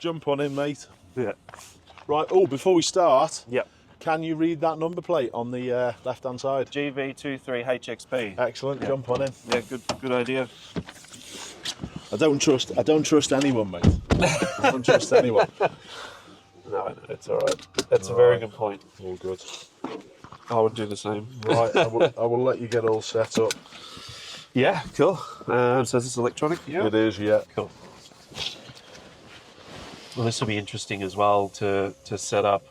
jump on in, mate. Yeah. Right, oh, before we start, Yep. can you read that number plate on the left-hand side? GV23HXP. Excellent, Yeah. jump on in. Yeah, good idea. I don't trust anyone, mate. I don't trust anyone. No, it's all right. That's a very good point. All good. I would do the same. Right, I will let you get all set up. Yeah, cool. So is this electronic? Yeah. It is, yeah. Cool. Well, this will be interesting as well to set up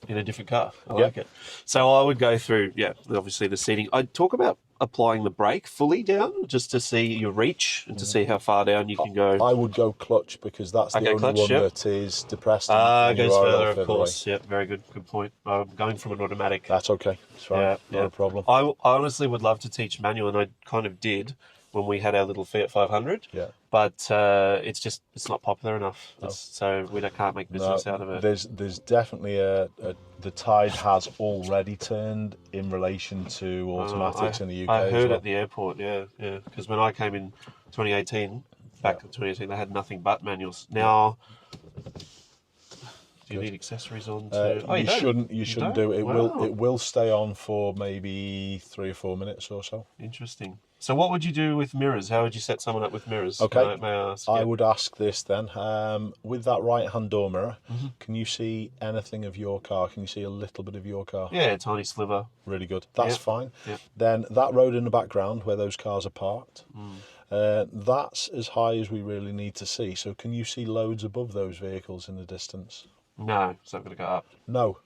in a different car. I like it. So I would go through, obviously the seating. I'd talk about applying the brake fully down just to see your reach and to see how far down you can go. I would go clutch because that's the only one that is depressed. Goes further, of course. Away. Yep, very good point. I'm going from an automatic. That's okay. It's fine. Not a problem. I honestly would love to teach manual, and I kind of did when we had our little Fiat 500. Yeah. But it's not popular enough. No. So we can't make business out of it. There's definitely the tide has already turned in relation to automatics in the UK. I heard at the airport, yeah. Because when I came in 2018, back in 2018, they had nothing but manuals. Now, do you need accessories on? You shouldn't do it. It will stay on for maybe 3 or 4 minutes or so. Interesting. So what would you do with mirrors? How would you set someone up with mirrors? Okay. May I ask? I would ask this then. With that right-hand door mirror, can you see anything of your car? Can you see a little bit of your car? Yeah, a tiny sliver. Really good. That's fine. Yeah. Then that road in the background where those cars are parked, that's as high as we really need to see. So can you see loads above those vehicles in the distance? No, it's not going to go up. No,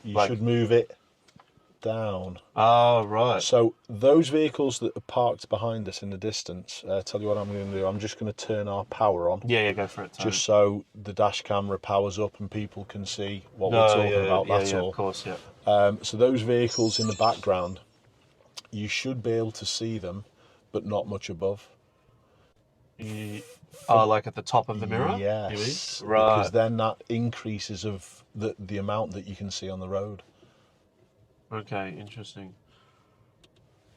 you should move it down. Oh, right. So those vehicles that are parked behind us in the distance, tell you what I'm going to do. I'm just going to turn our power on. Yeah, go for it. Just so the dash camera powers up and people can see what we're talking about. That's all. Of course, yeah. So those vehicles in the background, you should be able to see them, but not much above. Like at the top of the mirror? Yes. Right. Because then that increases of the amount that you can see on the road. Okay, interesting.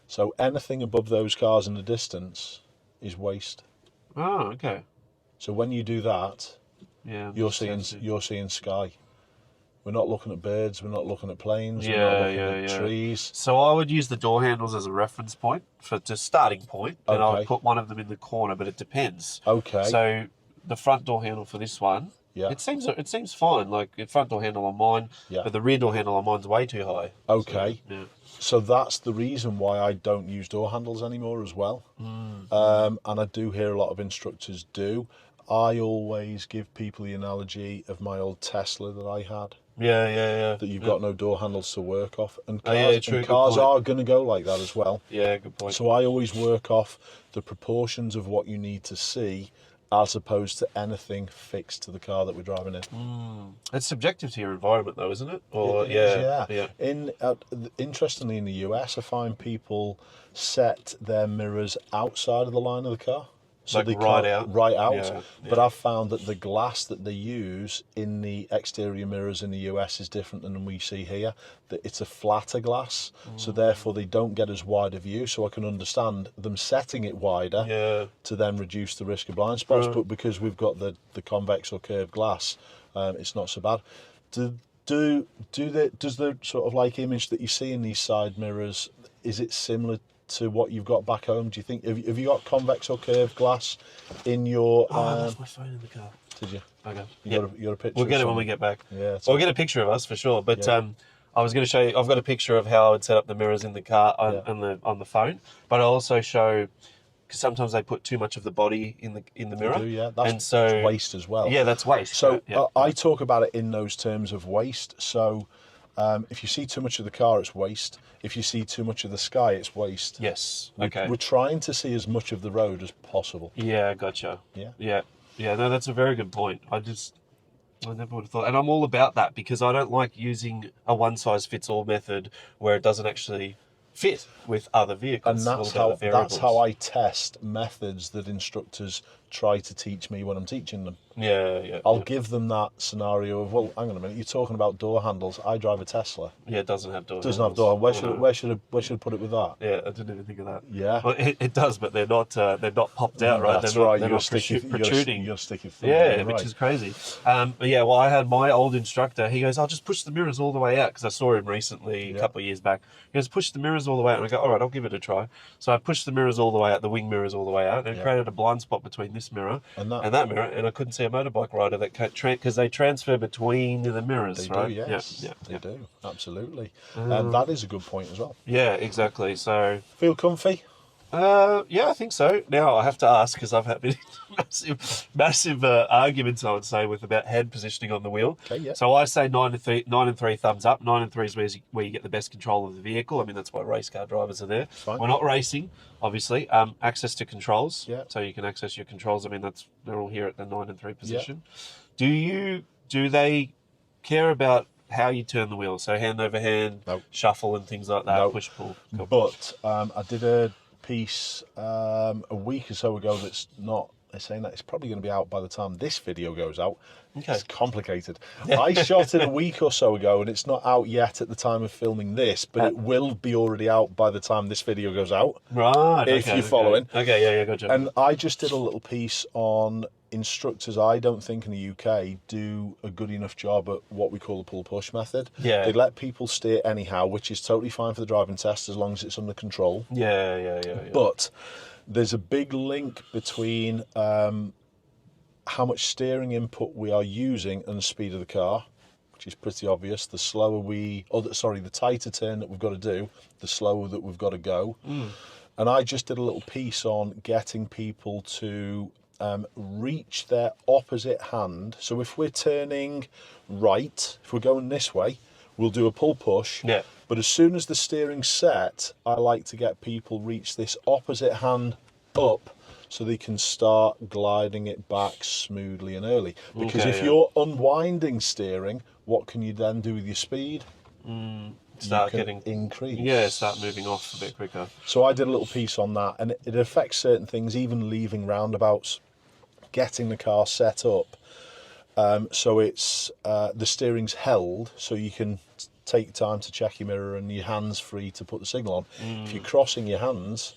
So anything above those cars in the distance is waste. Oh, okay. So when you do that, you're seeing sky. We're not looking at birds, we're not looking at planes, we're not looking at trees. So I would use the door handles as a reference point for just starting point, and I would put one of them in the corner, but it depends. Okay. So the front door handle for this one, it seems fine. Like the front door handle on mine, but the rear door handle on mine's way too high. Okay. So that's the reason why I don't use door handles anymore as well. And I do hear a lot of instructors do. I always give people the analogy of my old Tesla that I had. Yeah. That you've got no door handles to work off. And cars are going to go like that as well. Yeah, good point. So I always work off the proportions of what you need to see as opposed to anything fixed to the car that we're driving in. It's subjective to your environment though, isn't it? Or Interestingly, in the US, I find people set their mirrors outside of the line of the car. So like they right out? Right out. Yeah. But I've found that the glass that they use in the exterior mirrors in the US is different than we see here. That it's a flatter glass, so therefore they don't get as wide a view. So I can understand them setting it wider to then reduce the risk of blind spots. But because we've got the convex or curved glass, it's not so bad. Does the sort of like image that you see in these side mirrors, is it similar to what you've got back home? Do you think have you got convex or curved glass in your? I lost my phone in the car. Did you? Okay. You got a picture. We'll get it when we get back. Yeah. We'll get a picture of us for sure. But I was going to show you. I've got a picture of how I would set up the mirrors in the car on the phone. But I also show because sometimes they put too much of the body in the mirror. They do, that's waste as well. Yeah, that's waste. So I talk about it in those terms of waste. So. If you see too much of the car, it's waste. If you see too much of the sky, it's waste. Yes. Okay. We're trying to see as much of the road as possible. Yeah, gotcha. Yeah. No, that's a very good point. I never would have thought, and I'm all about that because I don't like using a one-size-fits-all method where it doesn't actually fit with other vehicles. And that's how I test methods that instructors try to teach me when I'm teaching them. Yeah. I'll give them that scenario of, well, hang on a minute, you're talking about door handles. I drive a Tesla. Yeah, it doesn't have door Doesn't have handles. door. Where should I put it with that? Yeah, I didn't even think of that. Yeah. Well, it does, but they're not popped out, right? That's they're right. Not, You're protruding. You're stick your thumb Yeah, in, which right. is crazy. But yeah, well, I had my old instructor. He goes, "I'll just push the mirrors all the way out," because I saw him recently, a couple of years back. He goes, "Push the mirrors all the way out," and I go, "All right, I'll give it a try." So I pushed the mirrors all the way out, the wing mirrors all the way out, and it created a blind spot between this mirror and that mirror, and I couldn't see a motorbike rider that because they transfer between the mirrors, They right? do, yes. Yeah, They do, absolutely. And that is a good point as well. Yeah, exactly. So Feel comfy? yeah, I think so. Now I have to ask, because I've had massive arguments, I would say, with about head positioning on the wheel. Okay, yeah. So I say 9 and 3 thumbs up. 9 and 3 is where you get the best control of the vehicle. I mean, that's why race car drivers are there. Fine. We're not racing, obviously. Access to controls. Yeah. So you can access your controls. I mean, they're all here at the 9 and 3 position. Yeah. Do they care about how you turn the wheel? So hand over hand, shuffle and things like that, push, pull. Cool. But I did a piece a week or so ago that's not, they're saying that it's probably going to be out by the time this video goes out. Okay. It's complicated. I shot it a week or so ago, and it's not out yet at the time of filming this, but it will be already out by the time this video goes out. Right. If you're following. Okay, yeah, gotcha. And I just did a little piece on instructors, I don't think in the UK do a good enough job at what we call the pull-push method. Yeah. They let people steer anyhow, which is totally fine for the driving test as long as it's under control. Yeah. But there's a big link between how much steering input we are using and the speed of the car, which is pretty obvious. The slower the tighter turn that we've got to do, the slower that we've got to go. And I just did a little piece on getting people to reach their opposite hand. So if we're turning right, if we're going this way, we'll do a pull push. Yeah. But as soon as the steering's set, I like to get people reach this opposite hand up so they can start gliding it back smoothly and early. Because if you're unwinding steering, what can you then do with your speed? Start getting increase. Yeah, start moving off a bit quicker. So I did a little piece on that, and it affects certain things, even leaving roundabouts, getting the car set up so it's the steering's held, so you can take time to check your mirror and your hands free to put the signal on. If you're crossing your hands,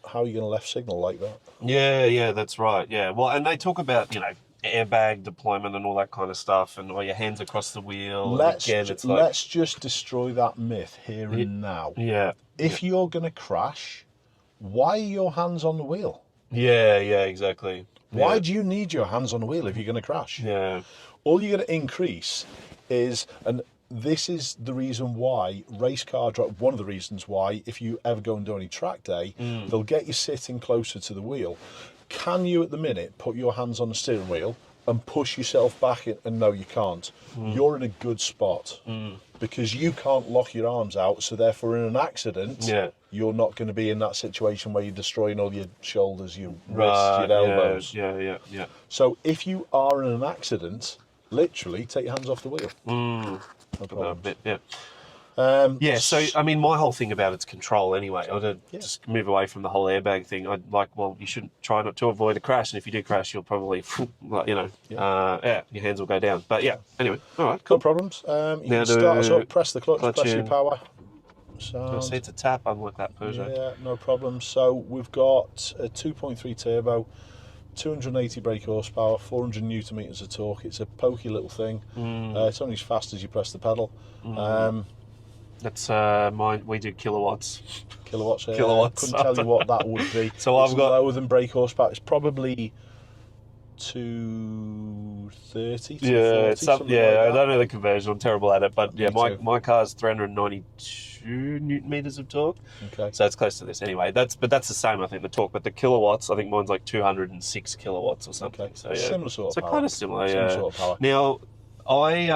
how are you going to left signal like that? Yeah, that's right. Yeah, well, and they talk about airbag deployment and all that kind of stuff, and your hands across the wheel. Let's just destroy that myth here and now. Yeah. If you're going to crash, why are your hands on the wheel? Yeah, exactly. Why do you need your hands on the wheel if you're going to crash? Yeah. All you're going to increase is, and this is the reason why one of the reasons why, if you ever go and do any track day, they'll get you sitting closer to the wheel. Can you at the minute put your hands on the steering wheel and push yourself back in? And no, you can't. You're in a good spot because you can't lock your arms out, so therefore in an accident, you're not going to be in that situation where you're destroying all your shoulders, your wrists, your elbows. Yeah. So if you are in an accident, literally take your hands off the wheel. No problem. So I mean, my whole thing about it's control anyway. I'd just move away from the whole airbag thing. I'd you shouldn't try not to avoid a crash, and if you do crash, you'll probably, your hands will go down. But anyway, all right, cool. No problems. You can start us up, press the clutch, press your power. I see it's a tap, unlike that Peugeot. Yeah, no problem. So we've got a 2.3 turbo, 280 brake horsepower, 400 newton meters of torque. It's a pokey little thing. It's only as fast as you press the pedal. That's mine. We do kilowatts. Kilowatts. Kilowatts. Couldn't tell you what that would be. So I've got lower than brake horsepower. It's probably 230. I don't know the conversion. I'm terrible at it, but Me too. my car's 392 newton meters of torque. Okay. So it's close to this anyway. That's the same, I think, the torque. But the kilowatts, I think mine's like 206 kilowatts or something. Okay. So Similar sort of power. kind of similar. Similar sort of power. Now, I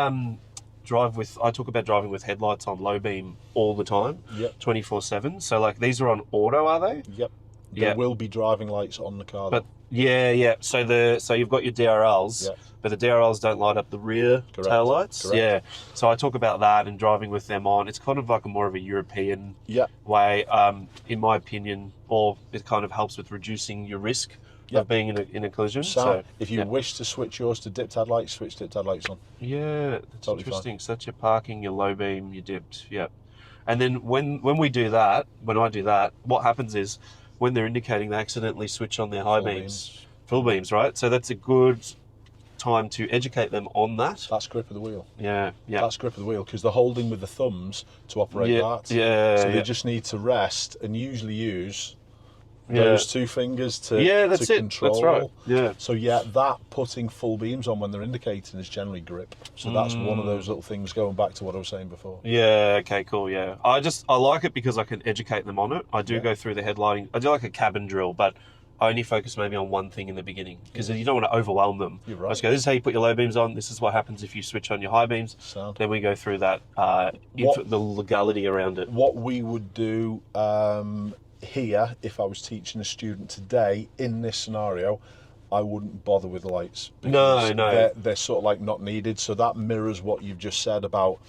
talk about driving with headlights on low beam all the time. Yep. 24/7. So like these are on auto, are they? Yep. There will be driving lights on the car. But So you've got your DRLs, but the DRLs don't light up the rear tail lights. Correct. Yeah. So I talk about that and driving with them on. It's kind of like more of a European way, in my opinion, or it kind of helps with reducing your risk Yep. of being in a collision. So if you yeah. wish to switch yours to dipped headlights, switch dipped headlights on. Yeah, that's Totally interesting. So that's your parking, your low beam, your dipped. Yeah. And then when we do that, when I do that, what happens is when they're indicating, they accidentally switch on their high beams, full beams, right? So that's a good time to educate them on that. That's grip of the wheel. Yeah, yeah. That's grip of the wheel because they're holding with the thumbs to operate that. Yeah. So they just need to rest and usually use those two fingers to control. That's right. Yeah. So yeah, that putting full beams on when they're indicating is generally grip. So that's one of those little things going back to what I was saying before. Yeah, okay, cool, yeah. I like it because I can educate them on it. I do go through the headlighting. I do like a cabin drill, but I only focus maybe on one thing in the beginning because you don't want to overwhelm them. You're right. I just go, this is how you put your low beams on. This is what happens if you switch on your high beams. Sound. Then we go through that, the legality around it. What we would do here, if I was teaching a student today in this scenario, I wouldn't bother with the lights. No. They're sort of like not needed. So that mirrors what you've just said about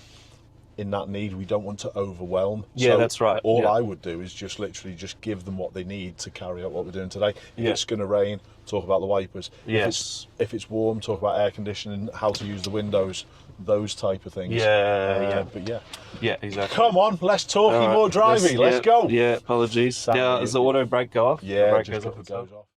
in that need, we don't want to overwhelm. Yeah, so that's right. All I would do is just literally just give them what they need to carry out what we're doing today. If it's going to rain, talk about the wipers. Yes. If it's warm, talk about air conditioning, how to use the windows, those type of things. But yeah, exactly. Come on, less talking, more driving. Let's go. Yeah, apologies. Now, does the auto brake go off? Yeah, the brake just goes off. goes off.